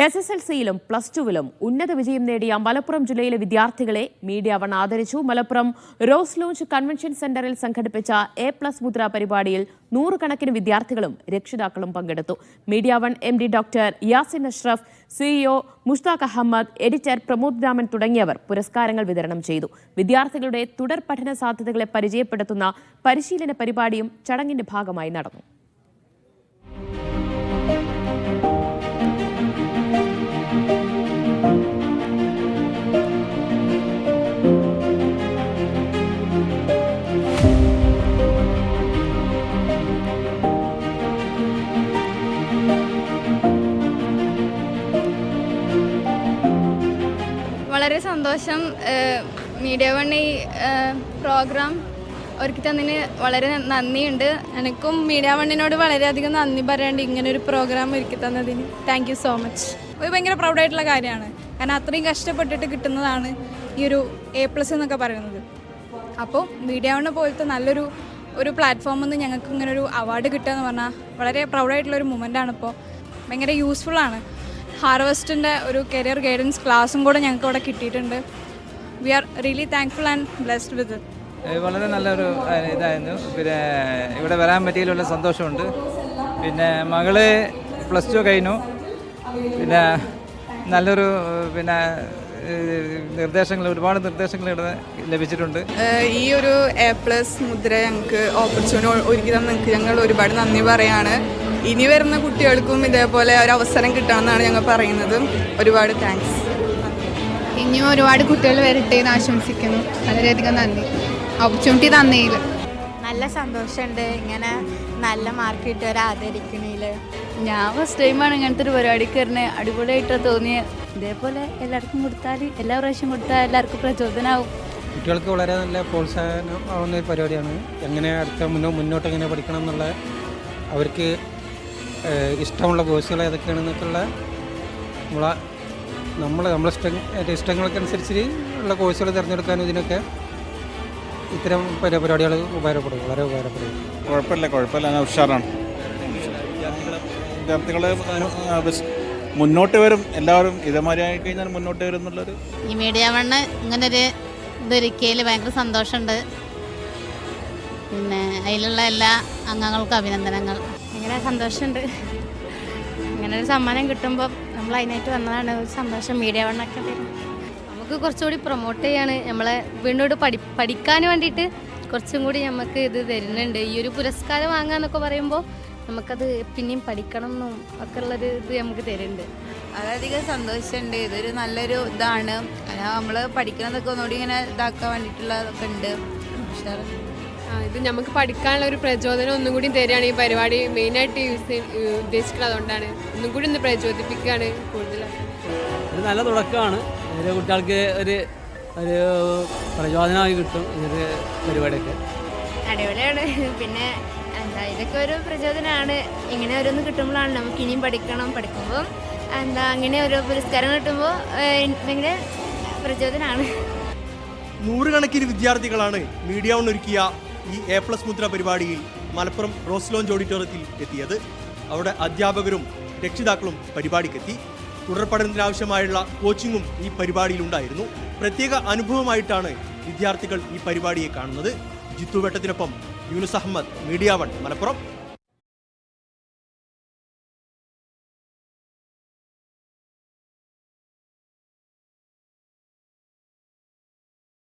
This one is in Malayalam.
SSLCയിലും പ്ലസ് ടുവിലും ഉന്നത വിജയം നേടിയ മലപ്പുറം ജില്ലയിലെ വിദ്യാർത്ഥികളെ മീഡിയ വൺ ആദരിച്ചു. മലപ്പുറം റോസ് ലോഞ്ച് കൺവെൻഷൻ സെന്ററിൽ സംഘടിപ്പിച്ച A+ മുദ്ര പരിപാടിയിൽ നൂറുകണക്കിന് വിദ്യാർത്ഥികളും രക്ഷിതാക്കളും പങ്കെടുത്തു. Media one MD doctor Yasin Ashraf, CEO Mushtaq Ahmed, editor Pramod Raman തുടങ്ങിയവർ പുരസ്കാരങ്ങൾ വിതരണം ചെയ്തു. വിദ്യാർത്ഥികളുടെ തുടർ പഠന സാധ്യതകളെ പരിചയപ്പെടുത്തുന്ന പരിശീലന പരിപാടിയും ചടങ്ങിന്റെ ഭാഗമായി നടന്നു. വളരെ സന്തോഷം. മീഡിയ വൺ ഈ പ്രോഗ്രാം ഒരുക്കി തന്നതിന് വളരെ നന്ദിയുണ്ട്. എനിക്കും മീഡിയ വണ്ണിനോട് വളരെയധികം നന്ദി പറയാണ്ട് ഇങ്ങനൊരു പ്രോഗ്രാം ഒരുക്കി തന്നതിന് താങ്ക് യു സോ മച്ച്. ഇത് ഭയങ്കര പ്രൗഡായിട്ടുള്ള കാര്യമാണ്. കാരണം അത്രയും കഷ്ടപ്പെട്ടിട്ട് കിട്ടുന്നതാണ് ഈ ഒരു A+ എന്നൊക്കെ പറയുന്നത്. അപ്പോൾ മീഡിയ വണ്ണ് പോലത്തെ നല്ലൊരു പ്ലാറ്റ്ഫോമിൽ നിന്ന് ഞങ്ങൾക്ക് ഇങ്ങനെ ഒരു അവാർഡ് കിട്ടുക എന്ന് പറഞ്ഞാൽ വളരെ പ്രൗഡായിട്ടുള്ളൊരു മൊമെൻ്റാണ്. ഇപ്പോൾ ഭയങ്കര യൂസ്ഫുള്ളാണ്. ഹാർവസ്റ്റിൻ്റെ ഒരു കരിയർ ഗൈഡൻസ് ക്ലാസ്സും കൂടെ ഞങ്ങൾക്ക് ഇവിടെ കിട്ടിയിട്ടുണ്ട്. We are really thankful and blessed with it. വളരെ നല്ലൊരു ഇതായിരുന്നു. പിന്നെ ഇവിടെ വരാൻ പറ്റിയതിലുള്ള സന്തോഷമുണ്ട്. പിന്നെ മകള് പ്ലസ് ടു കഴിഞ്ഞു. പിന്നെ നല്ലൊരു ഒരുപാട് നിർദ്ദേശങ്ങൾ ഇവിടെ ലഭിച്ചിട്ടുണ്ട്. ഈ ഒരു A+ മുദ്ര ഞങ്ങൾക്ക് ഓപ്പർച്യൂണിറ്റി ഒരുക്കി തന്നങ്ങൾക്ക് ഞങ്ങൾ ഒരുപാട് നന്ദി പറയാണ്. ഇനി വരുന്ന കുട്ടികൾക്കും ഇതേപോലെ ഒരു അവസരം കിട്ടണമെന്നാണ് ഞങ്ങൾ പറയുന്നത്. ഒരുപാട് താങ്ക്സ്. ഇനിയും ഒരുപാട് കുട്ടികൾ വരട്ടെ എന്ന് ആശംസിക്കുന്നു. വളരെയധികം നന്ദി ഓപ്പർച്യൂണിറ്റി തന്നതിൽ. നല്ല സന്തോഷമുണ്ട് ഇങ്ങനെ നല്ല മാർക്ക് കിട്ടിയവരെ ആദരിക്കണതിൽ. ഞാൻ ഫസ്റ്റ് ടൈമാണ് ഇങ്ങനത്തെ ഒരു പരിപാടിക്ക് വരുന്നത്. അടിപൊളിയായിട്ടാണ് തോന്നിയത്. ഇതേപോലെ എല്ലാവർക്കും കൊടുത്താൽ, എല്ലാ പ്രാവശ്യം കൊടുത്താൽ എല്ലാവർക്കും പ്രചോദനമാവും. കുട്ടികൾക്ക് വളരെ നല്ല പ്രോത്സാഹനം ആവുന്ന ഒരു പരിപാടിയാണ്. എങ്ങനെ മുന്നോട്ട് എങ്ങനെ പഠിക്കണം എന്നുള്ള, അവർക്ക് ഇഷ്ടമുള്ള കോഴ്സുകൾ ഏതൊക്കെയാണെന്നൊക്കെയുള്ള നമ്മളെ ഇഷ്ടങ്ങൾക്കനുസരിച്ച് ഉള്ള കോഴ്സുകൾ തിരഞ്ഞെടുക്കാനും ഇതിനൊക്കെ ഇത്തരം പരിപാടികൾ ഉപകാരപ്പെടും, വളരെ ഉപകാരപ്പെടും. കുഴപ്പമില്ല ഉഷാറാണ്. വിദ്യാർത്ഥികൾ മുന്നോട്ട് വരും. എല്ലാവരും ഇതേമാതിരി ആയി കഴിഞ്ഞാൽ മുന്നോട്ട് വരും എന്നുള്ളൊരു. ഈ മീഡിയ വണ്ണ് ഇങ്ങനൊരു ഇതൊരുക്കിയതിൽ ഭയങ്കര സന്തോഷമുണ്ട്. പിന്നെ അതിലുള്ള എല്ലാ അംഗങ്ങൾക്കും അഭിനന്ദനങ്ങൾ. ഭയങ്കര സന്തോഷമുണ്ട്. ഇങ്ങനൊരു സമ്മാനം കിട്ടുമ്പോൾ നമ്മൾ അതിനായിട്ട് വന്നതാണ്. ഒരു സന്തോഷം മീഡിയ വണ്ണൊക്കെ തരും. നമുക്ക് കുറച്ചുകൂടി പ്രൊമോട്ട് ചെയ്യാണ്, നമ്മളെ വീണ്ടും പഠിക്കാൻ വേണ്ടിയിട്ട് കുറച്ചും കൂടി നമുക്ക് ഇത് തരുന്നുണ്ട്. ഈ ഒരു പുരസ്കാരം വാങ്ങാന്നൊക്കെ പറയുമ്പോൾ നമുക്കത് പിന്നെയും പഠിക്കണം എന്നും ഒക്കെ ഉള്ളൊരു ഇത് നമുക്ക് തരുന്നുണ്ട്. വളരെയധികം സന്തോഷമുണ്ട്. ഇതൊരു നല്ലൊരു ഇതാണ്. നമ്മൾ പഠിക്കുന്നതൊക്കെ ഒന്നുകൂടി ഇങ്ങനെ ഇതാക്കാൻ വേണ്ടിയിട്ടുള്ളതൊക്കെ ഉണ്ട്. ഇത് നമുക്ക് പഠിക്കാനുള്ള ഒരു പ്രചോദനം ഒന്നും കൂടി തരികയാണ് ഈ പരിപാടി മെയിനായിട്ട് ഉദ്ദേശിക്കുന്നത്. അതുകൊണ്ടാണ് ഒന്നും കൂടി ഒന്ന് പ്രചോദിപ്പിക്കുകയാണ് കൂടുതലായിട്ട്. ഒരു നല്ല തുടക്കമാണ്. കുട്ടികൾക്ക് ഒരു പ്രചോദനമായി കിട്ടും ഇതൊരു പരിപാടിയൊക്കെ. അടിപൊളിയാണ്. പിന്നെ ഇതൊക്കെ ഒരു പ്രചോദനമാണ്. ഇങ്ങനെ ഓരോന്ന് കിട്ടുമ്പോഴാണ് നമുക്ക് ഇനിയും പഠിക്കുമ്പോൾ അങ്ങനെ ഓരോ പുരസ്കാരം കിട്ടുമ്പോൾ ഭയങ്കര പ്രചോദനമാണ്. നൂറുകണക്കിന് വിദ്യാർത്ഥികളാണ് മീഡിയ വൺ ഒരുക്കിയ ഈ A+ മുദ്ര പരിപാടിയിൽ മലപ്പുറം റോസ് ലോഞ്ച് ഓഡിറ്റോറിയത്തിൽ എത്തിയത്. അവിടെ അധ്യാപകരും രക്ഷിതാക്കളും പരിപാടിക്കെത്തി. തുടർ പഠനത്തിനാവശ്യമായുള്ള കോച്ചിങ്ങും ഈ പരിപാടിയിലുണ്ടായിരുന്നു. പ്രത്യേക അനുഭവമായിട്ടാണ് വിദ്യാർത്ഥികൾ ഈ പരിപാടിയെ കാണുന്നത്. ജിത്തു വെട്ടത്തിനൊപ്പം യൂനുസ് അഹമ്മദ്, മീഡിയ വൺ, മലപ്പുറം.